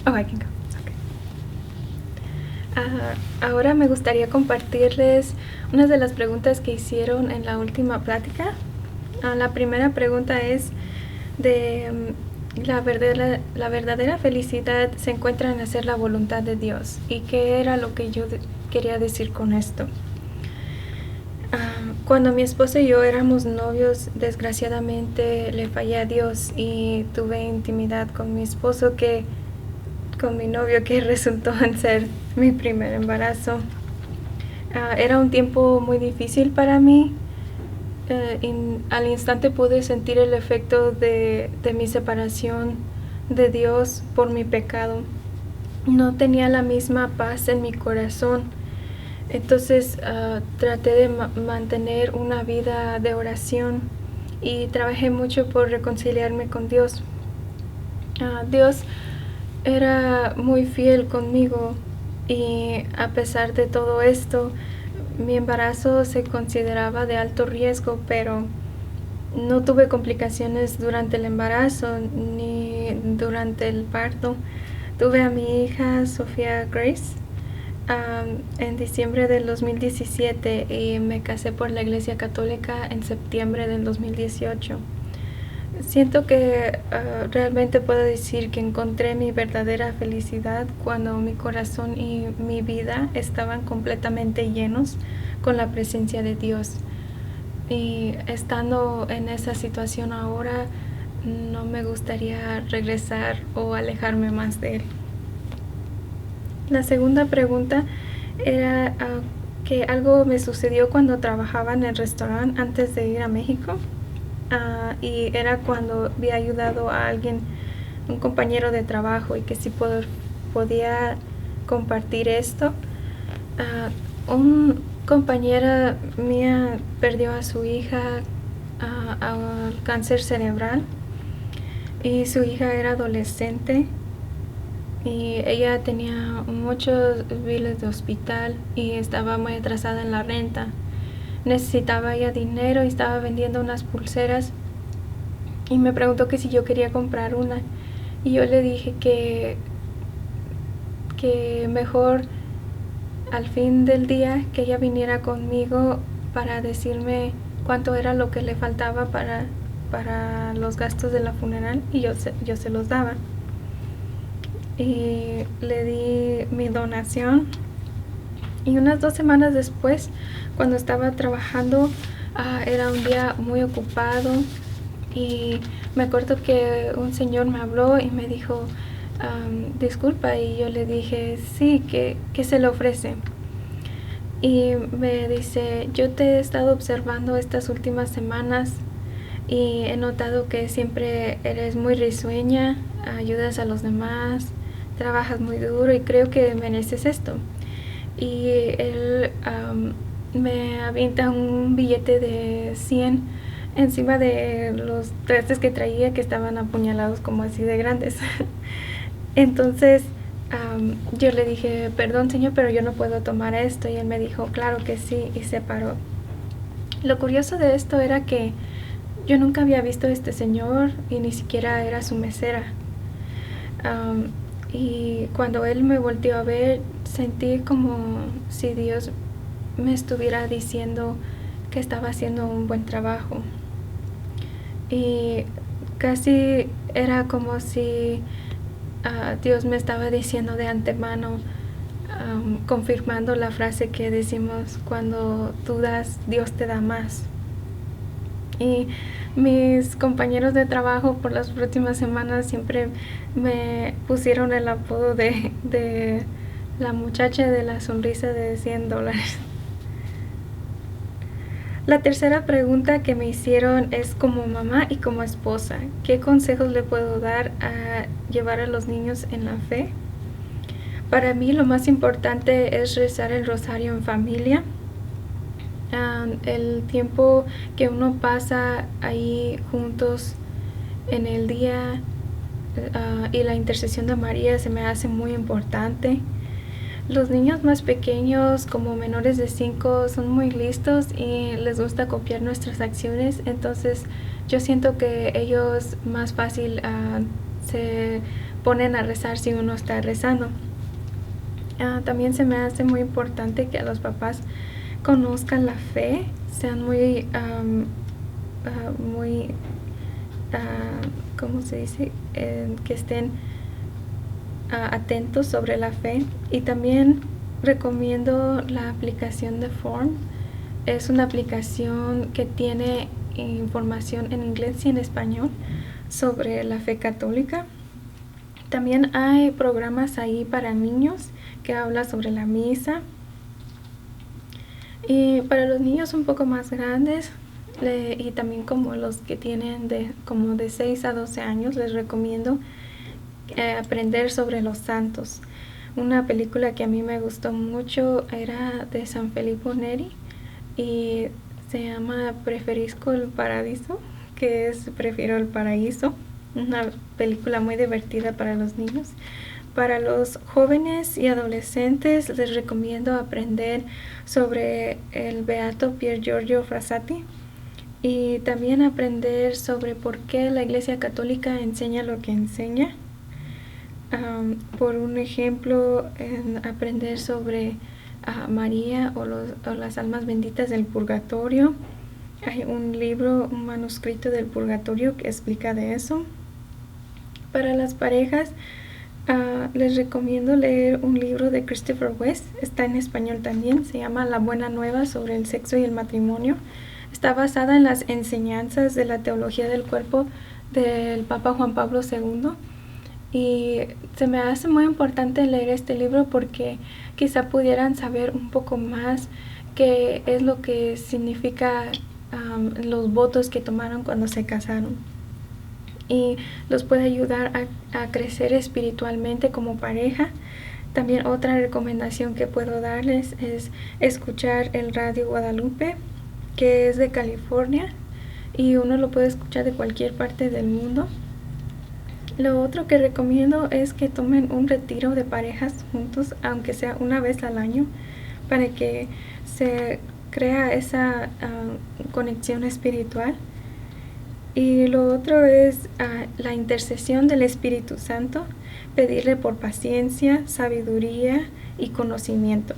Oh, I can go. Okay. Ahora me gustaría compartirles unas de las preguntas que hicieron en la última plática. La primera pregunta es de la verdadera felicidad se encuentra en hacer la voluntad de Dios. ¿Y qué era lo que yo quería decir con esto? Cuando mi esposo y yo éramos novios, desgraciadamente le fallé a Dios y tuve intimidad con mi esposo con mi novio, que resultó en ser mi primer embarazo. Era un tiempo muy difícil para mí. Al instante pude sentir el efecto de mi separación de Dios por mi pecado. No tenía la misma paz en mi corazón. Entonces traté de mantener una vida de oración y trabajé mucho por reconciliarme con Dios. Dios era muy fiel conmigo y a pesar de todo esto, mi embarazo se consideraba de alto riesgo, pero no tuve complicaciones durante el embarazo ni durante el parto. Tuve a mi hija Sofía Grace en diciembre del 2017 y me casé por la Iglesia Católica en septiembre del 2018. Siento que realmente puedo decir que encontré mi verdadera felicidad cuando mi corazón y mi vida estaban completamente llenos con la presencia de Dios. Y estando en esa situación ahora, no me gustaría regresar o alejarme más de Él. La segunda pregunta era que algo me sucedió cuando trabajaba en el restaurante antes de ir a México. Y era cuando había ayudado a alguien, un compañero de trabajo, y que si podía compartir esto. Un compañera mía perdió a su hija al cáncer cerebral y su hija era adolescente y ella tenía muchos biles de hospital y estaba muy atrasada en la renta. Necesitaba ella dinero y estaba vendiendo unas pulseras y me preguntó que si yo quería comprar una y yo le dije que mejor al fin del día que ella viniera conmigo para decirme cuánto era lo que le faltaba para los gastos de la funeral y yo se los daba. Y le di mi donación y unas 2 semanas después, cuando estaba trabajando, era un día muy ocupado y me acuerdo que un señor me habló y me dijo disculpa, y yo le dije sí, ¿qué se le ofrece? Y me dice, yo te he estado observando estas últimas semanas y he notado que siempre eres muy risueña, ayudas a los demás, trabajas muy duro y creo que mereces esto. Y él me avienta un billete de 100 encima de los trastes que traía, que estaban apuñalados como así de grandes. Entonces yo le dije, perdón señor, pero yo no puedo tomar esto, y él me dijo, claro que sí, y se paró. Lo curioso de esto era que yo nunca había visto a este señor y ni siquiera era su mesera. Y cuando él me volteó a ver, sentí como si Dios me estuviera diciendo que estaba haciendo un buen trabajo. Y casi era como si Dios me estaba diciendo de antemano, confirmando la frase que decimos: cuando tú das, Dios te da más. Y mis compañeros de trabajo por las últimas semanas siempre me pusieron el apodo de la muchacha de la sonrisa de $100. La tercera pregunta que me hicieron es: como mamá y como esposa, ¿qué consejos le puedo dar a llevar a los niños en la fe? Para mí lo más importante es rezar el rosario en familia. El tiempo que uno pasa ahí juntos en el día y la intercesión de María se me hace muy importante. Los niños más pequeños, como menores de 5, son muy listos y les gusta copiar nuestras acciones, entonces yo siento que ellos más fácil se ponen a rezar si uno está rezando. También se me hace muy importante que a los papás conozcan la fe, sean muy, muy, ¿cómo se dice? Que estén atentos sobre la fe. Y también recomiendo la aplicación de Form. Es una aplicación que tiene información en inglés y en español sobre la fe católica. También hay programas ahí para niños que habla sobre la misa. Y para los niños un poco más grandes y también como los que tienen como de 6 a 12 años, les recomiendo aprender sobre los santos. Una película que a mí me gustó mucho era de San Filippo Neri y se llama Preferisco el Paradiso, que es Prefiero el Paraíso. Una película muy divertida para los niños. Para los jóvenes y adolescentes les recomiendo aprender sobre el beato Pier Giorgio Frassati y también aprender sobre por qué la Iglesia Católica enseña lo que enseña. Por un ejemplo, aprender sobre María o las almas benditas del purgatorio. Hay un libro, un manuscrito del purgatorio que explica de eso. Para las parejas, les recomiendo leer un libro de Christopher West, está en español también, se llama La Buena Nueva sobre el sexo y el matrimonio. Está basada en las enseñanzas de la teología del cuerpo del Papa Juan Pablo II. Y se me hace muy importante leer este libro porque quizá pudieran saber un poco más qué es lo que significa los votos que tomaron cuando se casaron. Y los puede ayudar a crecer espiritualmente como pareja. También otra recomendación que puedo darles es escuchar el Radio Guadalupe, que es de California y uno lo puede escuchar de cualquier parte del mundo. Lo otro que recomiendo es que tomen un retiro de parejas juntos, aunque sea una vez al año, para que se crea esa conexión espiritual. Y lo otro es la intercesión del Espíritu Santo, pedirle por paciencia, sabiduría y conocimiento.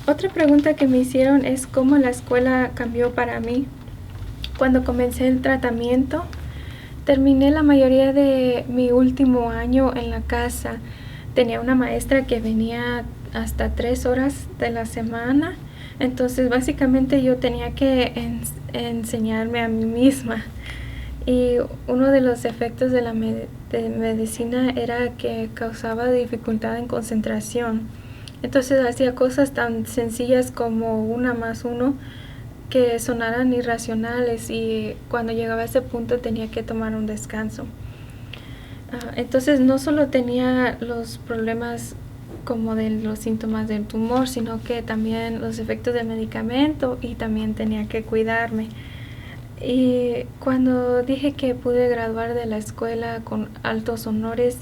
Otra pregunta que me hicieron es cómo la escuela cambió para mí. Cuando comencé el tratamiento, terminé la mayoría de mi último año en la casa. Tenía una maestra que venía hasta 3 horas de la semana. Entonces básicamente yo tenía que enseñarme a mí misma y uno de los efectos de la medicina era que causaba dificultad en concentración. Entonces hacía cosas tan sencillas como 1 más 1 que sonaran irracionales y cuando llegaba a ese punto tenía que tomar un descanso. Entonces no solo tenía los problemas como de los síntomas del tumor, sino que también los efectos del medicamento y también tenía que cuidarme. Y cuando dije que pude graduar de la escuela con altos honores,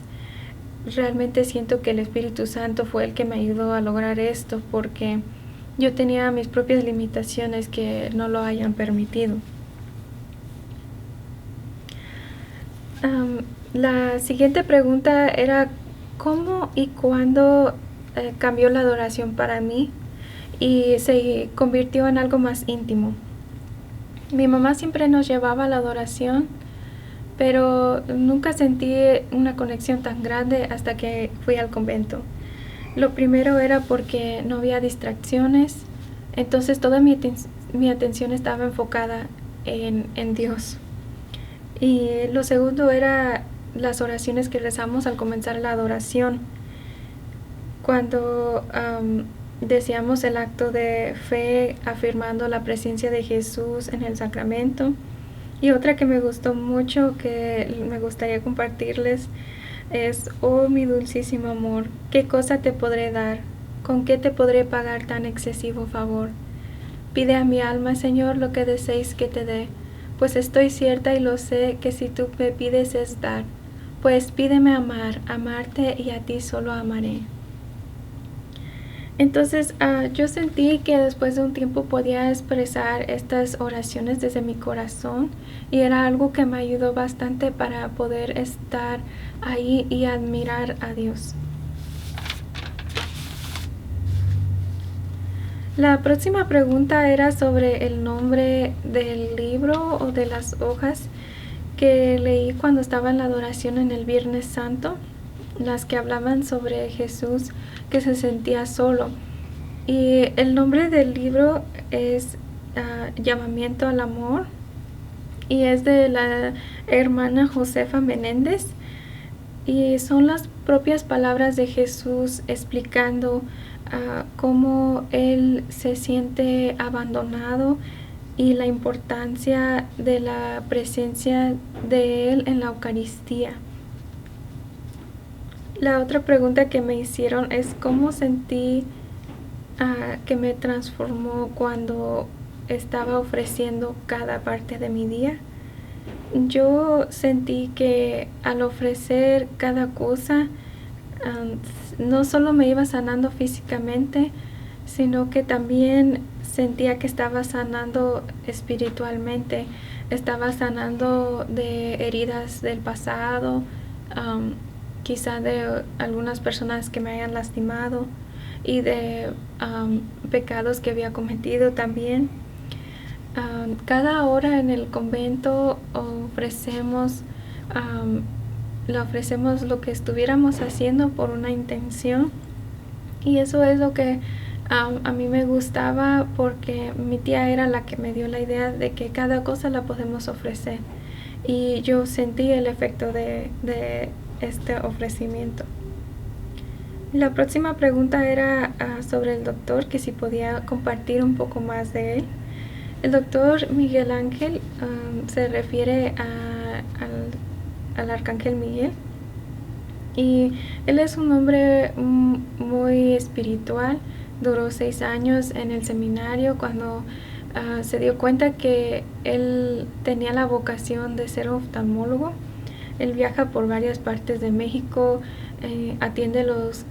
realmente siento que el Espíritu Santo fue el que me ayudó a lograr esto, porque yo tenía mis propias limitaciones que no lo hayan permitido. La siguiente pregunta era ¿cómo y cuándo cambió la adoración para mí y se convirtió en algo más íntimo? Mi mamá siempre nos llevaba a la adoración, pero nunca sentí una conexión tan grande hasta que fui al convento. Lo primero era porque no había distracciones, entonces toda mi atención estaba enfocada en Dios. Y lo segundo era las oraciones que rezamos al comenzar la adoración. Cuando decíamos el acto de fe afirmando la presencia de Jesús en el sacramento. Y otra que me gustó mucho, que me gustaría compartirles, es: oh mi dulcísimo amor, ¿qué cosa te podré dar? ¿Con qué te podré pagar tan excesivo favor? Pide a mi alma, Señor, lo que desees que te dé, pues estoy cierta y lo sé que si tú me pides es dar. Pues pídeme amar, amarte y a ti solo amaré. Entonces, yo sentí que después de un tiempo podía expresar estas oraciones desde mi corazón y era algo que me ayudó bastante para poder estar ahí y admirar a Dios. La próxima pregunta era sobre el nombre del libro o de las hojas que leí cuando estaba en la adoración en el Viernes Santo, las que hablaban sobre Jesús que se sentía solo. Y el nombre del libro es Llamamiento al Amor y es de la hermana Josefa Menéndez y son las propias palabras de Jesús explicando cómo él se siente abandonado y la importancia de la presencia de él en la Eucaristía. La otra pregunta que me hicieron es cómo sentí que me transformó cuando estaba ofreciendo cada parte de mi día. Yo sentí que al ofrecer cada cosa, no solo me iba sanando físicamente, sino que también sentía que estaba sanando espiritualmente, estaba sanando de heridas del pasado, quizá de algunas personas que me hayan lastimado y de pecados que había cometido también. Cada hora en el convento le ofrecemos lo que estuviéramos haciendo por una intención y eso es lo que a mí me gustaba porque mi tía era la que me dio la idea de que cada cosa la podemos ofrecer y yo sentí el efecto de este ofrecimiento. La próxima pregunta era sobre el doctor, que si podía compartir un poco más de él. El doctor Miguel Ángel se refiere al arcángel Miguel y él es un hombre muy espiritual. Duró 6 años en el seminario cuando se dio cuenta que él tenía la vocación de ser oftalmólogo. Él viaja por varias partes de México, atiende los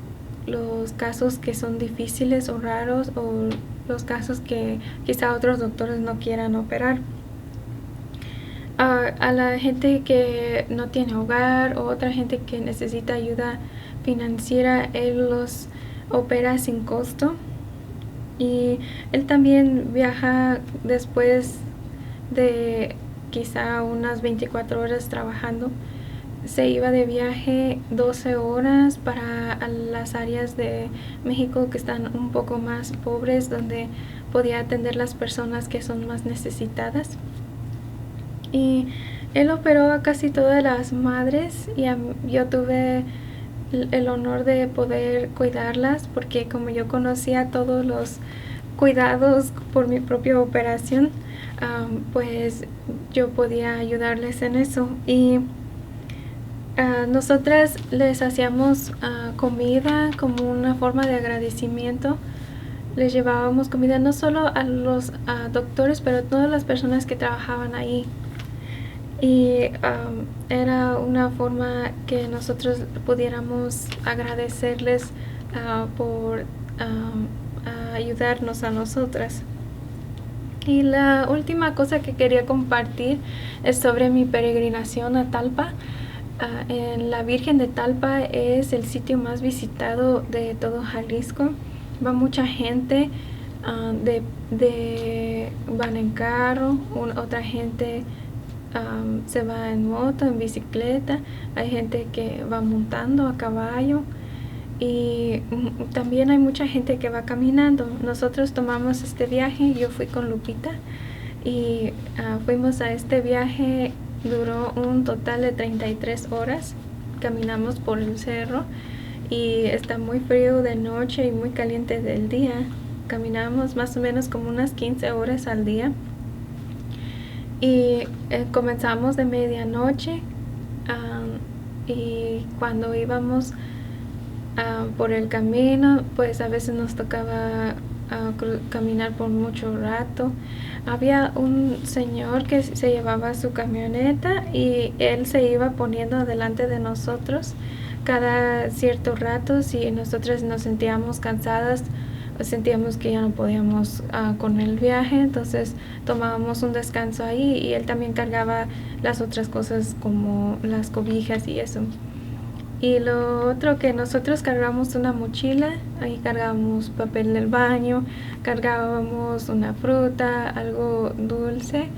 casos que son difíciles o raros o los casos que quizá otros doctores no quieran operar. A la gente que no tiene hogar o otra gente que necesita ayuda financiera, él los opera sin costo. Y él también viaja después de quizá unas 24 horas trabajando. Se iba de viaje 12 horas para las áreas de México que están un poco más pobres, donde podía atender las personas que son más necesitadas. Y él operó a casi todas las madres y yo tuve el honor de poder cuidarlas porque como yo conocía todos los cuidados por mi propia operación, pues yo podía ayudarles en eso. Y nosotras les hacíamos comida como una forma de agradecimiento. Les llevábamos comida no solo a los doctores, pero a todas las personas que trabajaban ahí. Y era una forma que nosotros pudiéramos agradecerles por ayudarnos a nosotras. Y la última cosa que quería compartir es sobre mi peregrinación a Talpa. En la Virgen de Talpa es el sitio más visitado de todo Jalisco. Va mucha gente, van en carro, otra gente se va en moto, en bicicleta, hay gente que va montando a caballo y también hay mucha gente que va caminando. Nosotros tomamos este viaje, yo fui con Lupita y fuimos a este viaje. Duró un total de 33 horas. Caminamos por el cerro y está muy frío de noche y muy caliente del día. Caminamos más o menos como unas 15 horas al día. Y comenzamos de medianoche y cuando íbamos por el camino, pues a veces nos tocaba caminar por mucho rato. Había un señor que se llevaba su camioneta y él se iba poniendo delante de nosotros cada cierto rato. Si nosotros nos sentíamos cansadas, sentíamos que ya no podíamos con el viaje, entonces tomábamos un descanso ahí y él también cargaba las otras cosas como las cobijas y eso. Y lo otro que nosotros cargábamos una mochila, ahí cargábamos papel del baño, cargábamos una fruta, algo dulce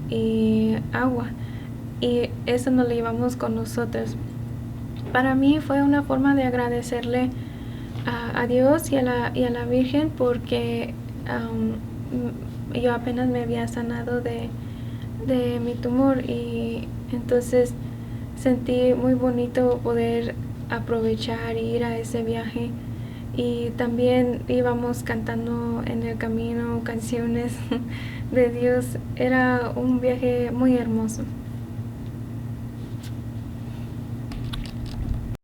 y agua. Y eso nos lo llevamos con nosotros. Para mí fue una forma de agradecerle a Dios y a la Virgen porque yo apenas me había sanado de mi tumor y entonces sentí muy bonito poder aprovechar y ir a ese viaje y también íbamos cantando en el camino canciones de Dios. Era un viaje muy hermoso.